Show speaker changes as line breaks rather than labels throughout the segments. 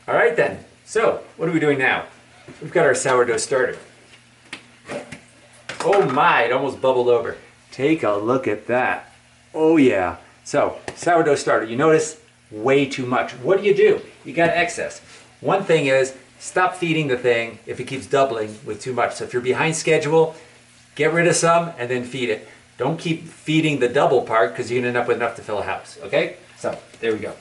All right then, so what are we doing now? We've got our sourdough starter. Oh my, it almost bubbled over. Take a look at that. Oh yeah. So, sourdough starter, you notice way too much. What do? You got excess. One thing is, stop feeding the thing if it keeps doubling with too much. So if you're behind schedule, get rid of some and then feed it. Don't keep feeding the double part because you're gonna end up with enough to fill a house, okay? So, there we go.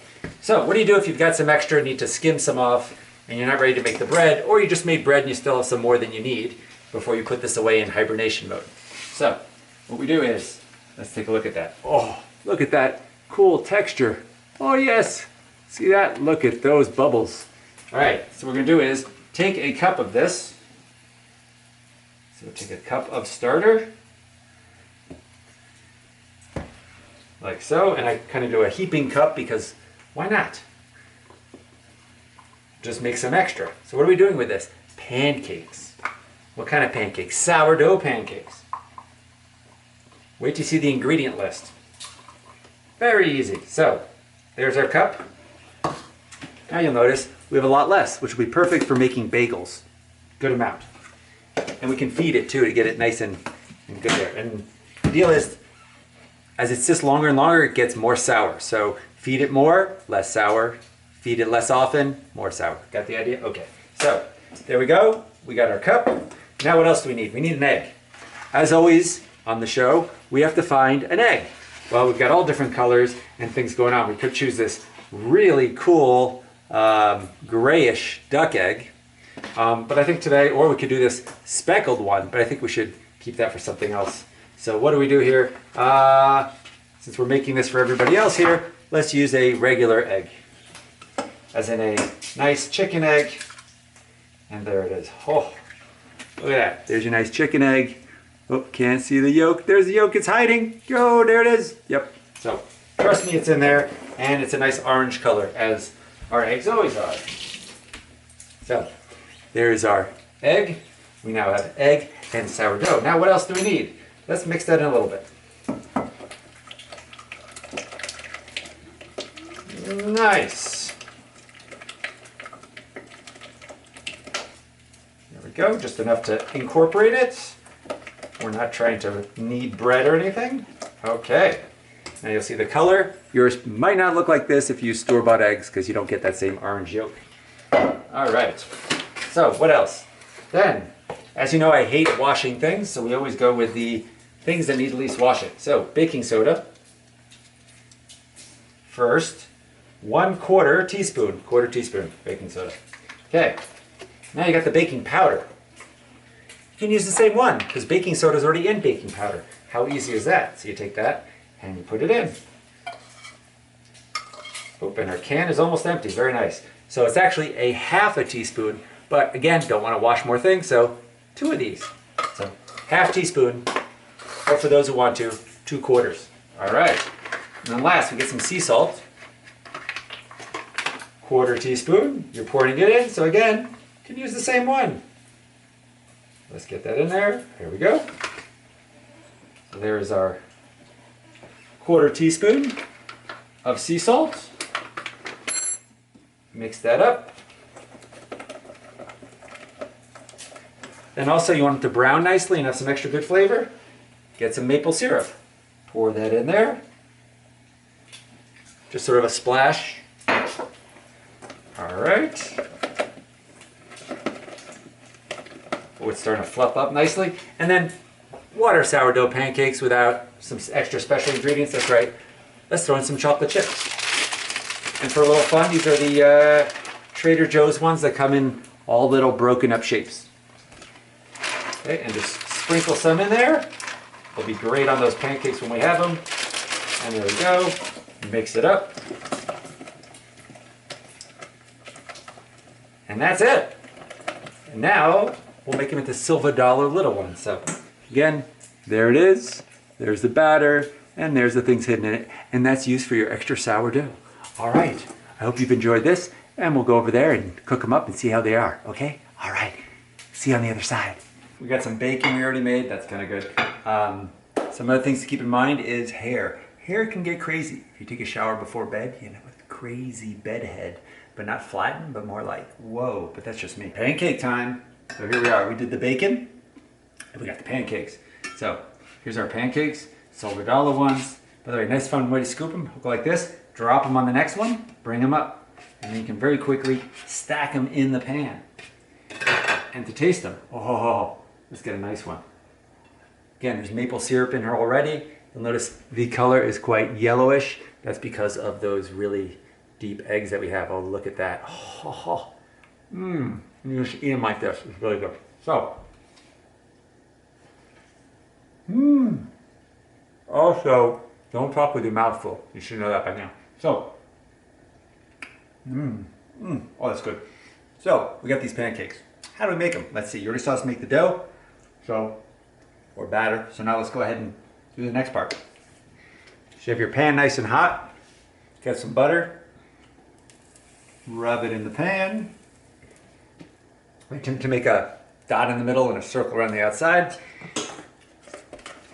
So, what do you do if you've got some extra and need to skim some off and you're not ready to make the bread, or you just made bread and you still have some more than you need before you put this away in hibernation mode? So, what we do is, let's take a look at that. Oh, look at that cool texture. Oh yes, see that? Look at those bubbles. All right, so what we're gonna do is take a cup of this. So take a cup of starter, like so, and I kind of do a heaping cup because why not? Just make some extra. So what are we doing with this? Pancakes. What kind of pancakes? Sourdough pancakes. Wait till you see the ingredient list. Very easy. So, there's our cup. Now you'll notice we have a lot less, which will be perfect for making bagels. Good amount. And we can feed it too to get it nice and good there. And the deal is, as it sits longer and longer, it gets more sour. So feed it more, less sour. Feed it less often, more sour. Got the idea? Okay. So, there we go. We got our cup. Now what else do we need? We need an egg. As always on the show, we have to find an egg. Well, we've got all different colors and things going on. We could choose this really cool grayish duck egg. But I think today, or we could do this speckled one, but I think we should keep that for something else. So what do we do here? Since we're making this for everybody else here, let's use a regular egg. As in a nice chicken egg. And there it is. Oh, look at that. There's your nice chicken egg. Oh, can't see the yolk. There's the yolk. It's hiding. Oh, there it is. Yep. So, trust me, it's in there. And it's a nice orange color, as our eggs always are. So, there's our egg. We now have egg and sourdough. Now, what else do we need? Let's mix that in a little bit. Nice. There we go. Just enough to incorporate it. We're not trying to knead bread or anything. Okay. Now you'll see the color. Yours might not look like this if you use store-bought eggs because you don't get that same orange yolk. All right. So what else? Then, as you know, I hate washing things, so we always go with the things that need the least washing. So baking soda. First, 1/4 teaspoon, quarter teaspoon baking soda. Okay. Now you got the baking powder. You can use the same one because baking soda is already in baking powder. How easy is that? So you take that and you put it in. Open, our can is almost empty. Very nice. So it's actually a 1/2 teaspoon, but again, don't want to wash more things, so 2 of these. So 1/2 teaspoon, or for those who want to, 2/4. All right. And then last, we get some sea salt. 1/4 teaspoon. You're pouring it in, so again, you can use the same one. Let's get that in there. Here we go. So there is our 1/4 teaspoon of sea salt. Mix that up. Then also you want it to brown nicely and have some extra good flavor. Get some maple syrup. Pour that in there. Just sort of a splash. All right. Oh, it's starting to fluff up nicely. And then water sourdough pancakes without some extra special ingredients. That's right. Let's throw in some chocolate chips. And for a little fun, these are the Trader Joe's ones that come in all little broken up shapes. Okay, and just sprinkle some in there. They'll be great on those pancakes when we have them. And there we go. Mix it up. And that's it. And now we'll make them into silver dollar little ones. So again, there it is. There's the batter, and there's the things hidden in it. And that's used for your extra sourdough. All right. I hope you've enjoyed this, and we'll go over there and cook them up and see how they are. Okay? All right. See you on the other side. We got some bacon we already made. That's kind of good. Some other things to keep in mind is hair. Hair can get crazy. If you take a shower before bed, you end up with a crazy bed head. but not flattened, but more like, whoa, but that's just me. Pancake time. So here we are. We did the bacon and we got the pancakes. So here's our pancakes, sourdough ones. By the way, nice fun way to scoop them. Go like this, drop them on the next one, bring them up. And then you can very quickly stack them in the pan. And to taste them, oh, let's get a nice one. Again, there's maple syrup in here already. You'll notice the color is quite yellowish. That's because of those really deep eggs that we have. Oh, look at that. You just eat them like this. It's really good. So, also, don't talk with your mouth full. You should know that by now. So, oh, that's good. So, we got these pancakes. How do we make them? Let's see. You already saw us make the dough, or batter. So now let's go ahead and do the next part. So you have your pan nice and hot. Get some butter. Rub it in the pan. We tend to make a dot in the middle and a circle around the outside.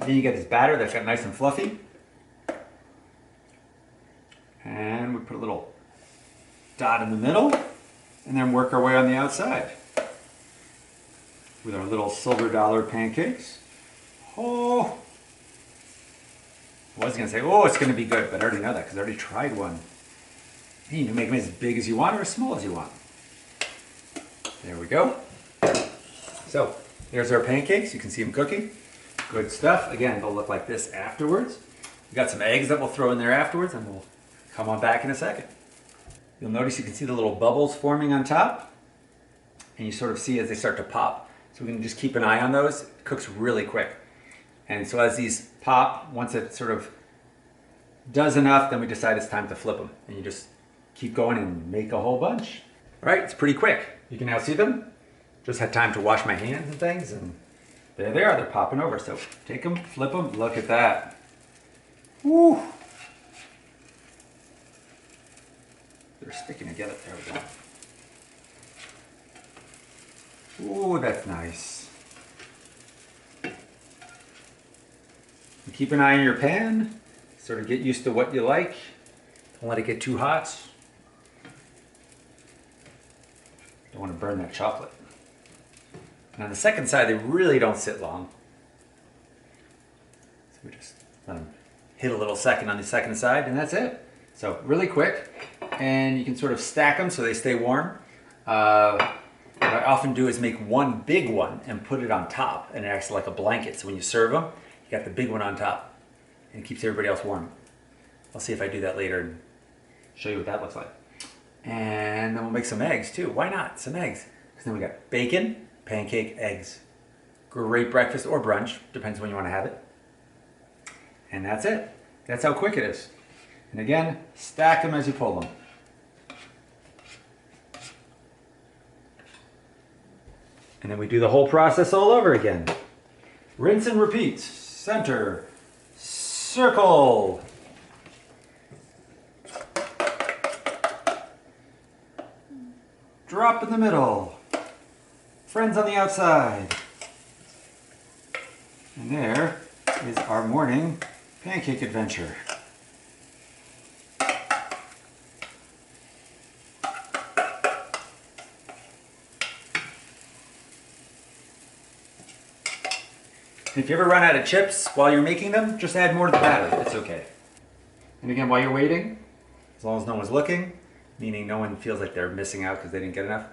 Then you get this batter that's got nice and fluffy. And we put a little dot in the middle and then work our way on the outside with our little silver dollar pancakes. Oh, I was gonna say, oh, it's gonna be good, but I already know that because I already tried one. You can make them as big as you want or as small as you want. There we go. So there's our pancakes. You can see them cooking. Good stuff. Again, they'll look like this afterwards. We got some eggs that we'll throw in there afterwards, and we'll come on back in a second. You'll notice you can see the little bubbles forming on top, and you sort of see as they start to pop. So we can just keep an eye on those. It cooks really quick. And so as these pop, once it sort of does enough, then we decide it's time to flip them. And you just keep going and make a whole bunch. All right, it's pretty quick. You can now see them. Just had time to wash my hands and things, and there they are. They're popping over. So take them, flip them. Look at that. Woo! They're sticking together. There we go. Ooh, that's nice. And keep an eye on your pan. Sort of get used to what you like. Don't let it get too hot. Don't want to burn that chocolate. And on the second side, they really don't sit long. So we just let them hit a little second on the second side, and that's it. So really quick, and you can sort of stack them so they stay warm. What I often do is make one big one and put it on top, and it acts like a blanket. So when you serve them, you got the big one on top, and it keeps everybody else warm. I'll see if I do that later and show you what that looks like. And then we'll make some eggs too. Why not? Some eggs. Because then we got bacon, pancake, eggs. Great breakfast or brunch, depends when you want to have it. And that's it. That's how quick it is. And again, stack them as you pull them. And then we do the whole process all over again. Rinse and repeat. Center, circle. Drop in the middle. Friends on the outside. And there is our morning pancake adventure. If you ever run out of chips while you're making them, just add more to the batter. It's okay. And again, while you're waiting, as long as no one's looking, meaning no one feels like they're missing out because they didn't get enough.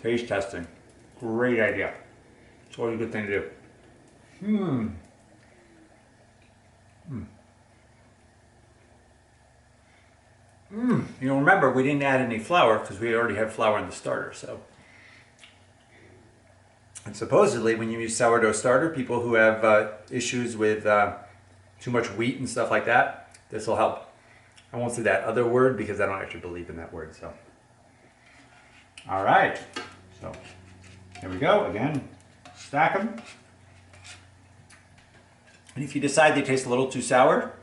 Taste testing. Great idea. It's always a good thing to do. You know, remember, we didn't add any flour because we already had flour in the starter, so. And supposedly, when you use sourdough starter, people who have issues with too much wheat and stuff like that, this will help. I won't say that other word because I don't actually believe in that word, so. All right, so here we go. Again, stack them. And if you decide they taste a little too sour,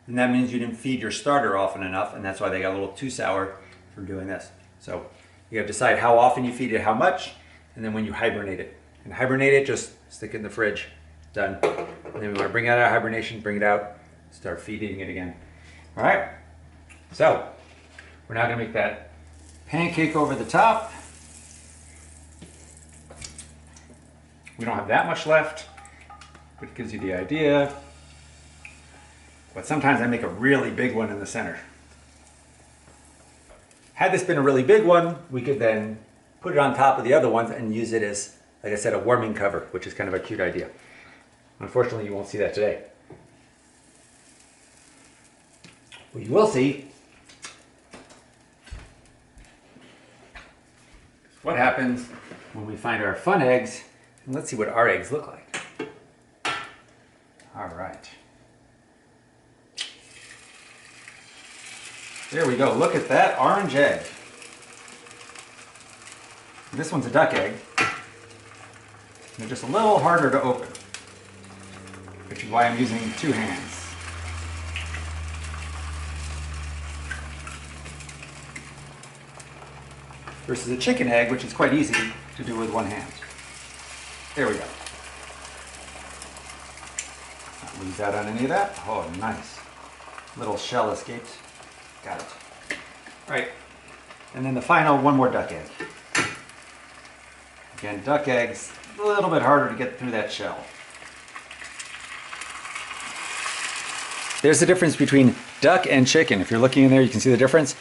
then that means you didn't feed your starter often enough, and that's why they got a little too sour from doing this. So you have to decide how often you feed it, how much, and then when you hibernate it. And hibernate it, just stick it in the fridge. Done. And then we want to bring it out of hibernation, bring it out, start feeding it again. All right. So We're now going to make that pancake over the top. We don't have that much left, but it gives you the idea. But sometimes I make a really big one in the center. Had this been a really big one, we could then put it on top of the other ones and use it as, like I said, a warming cover, which is kind of a cute idea. Unfortunately, you won't see that today. What you will see is what happens when we find our fun eggs. And let's see what our eggs look like. All right. There we go. Look at that orange egg. This one's a duck egg. They're just a little harder to open, which is why I'm using 2 hands. Versus a chicken egg, which is quite easy to do with 1 hand. There we go. Not lose out on any of that. Oh, nice. Little shell escaped. Got it. All right. And then the final, 1 more duck egg. Again, duck eggs, a little bit harder to get through that shell. There's the difference between duck and chicken. If you're looking in there, you can see the difference.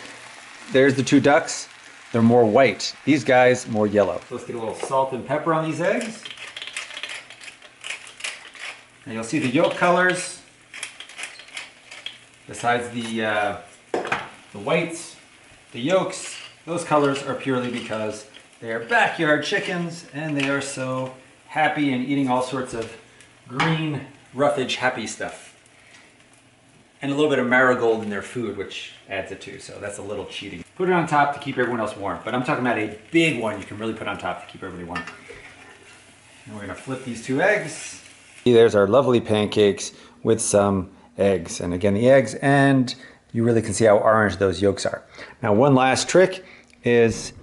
There's the 2 ducks. They're more white. These guys, more yellow. So let's get a little salt and pepper on these eggs. And you'll see the yolk colors. Besides the whites, the yolks, those colors are purely because they are backyard chickens and they are so happy and eating all sorts of green, roughage, happy stuff. And a little bit of marigold in their food, which adds it too, so that's a little cheating. Put it on top to keep everyone else warm, but I'm talking about a big one you can really put on top to keep everybody warm. And we're gonna flip these 2 eggs. There's our lovely pancakes with some eggs. And again, the eggs, and you really can see how orange those yolks are. Now, one last trick is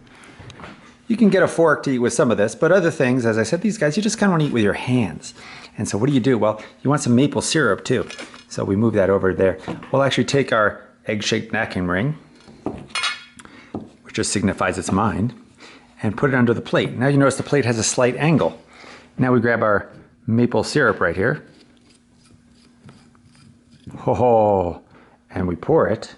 you can get a fork to eat with some of this, but other things, as I said, these guys, you just kind of want to eat with your hands. And so what do? Well, you want some maple syrup too. So we move that over there. We'll actually take our egg-shaped napkin ring, which just signifies it's mine, and put it under the plate. Now you notice the plate has a slight angle. Now we grab our maple syrup right here. Oh, and we pour it.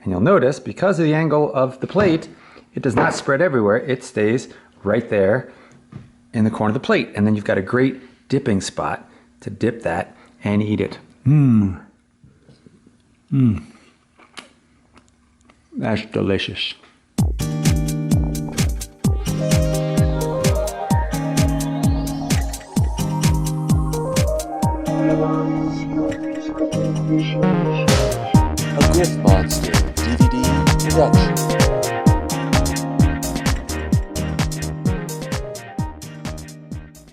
And you'll notice, because of the angle of the plate, it does not spread everywhere. It stays right there in the corner of the plate. And then you've got a great dipping spot to dip that and eat it. Mmm. Mmm. That's delicious.
A Griff Monster DVD production.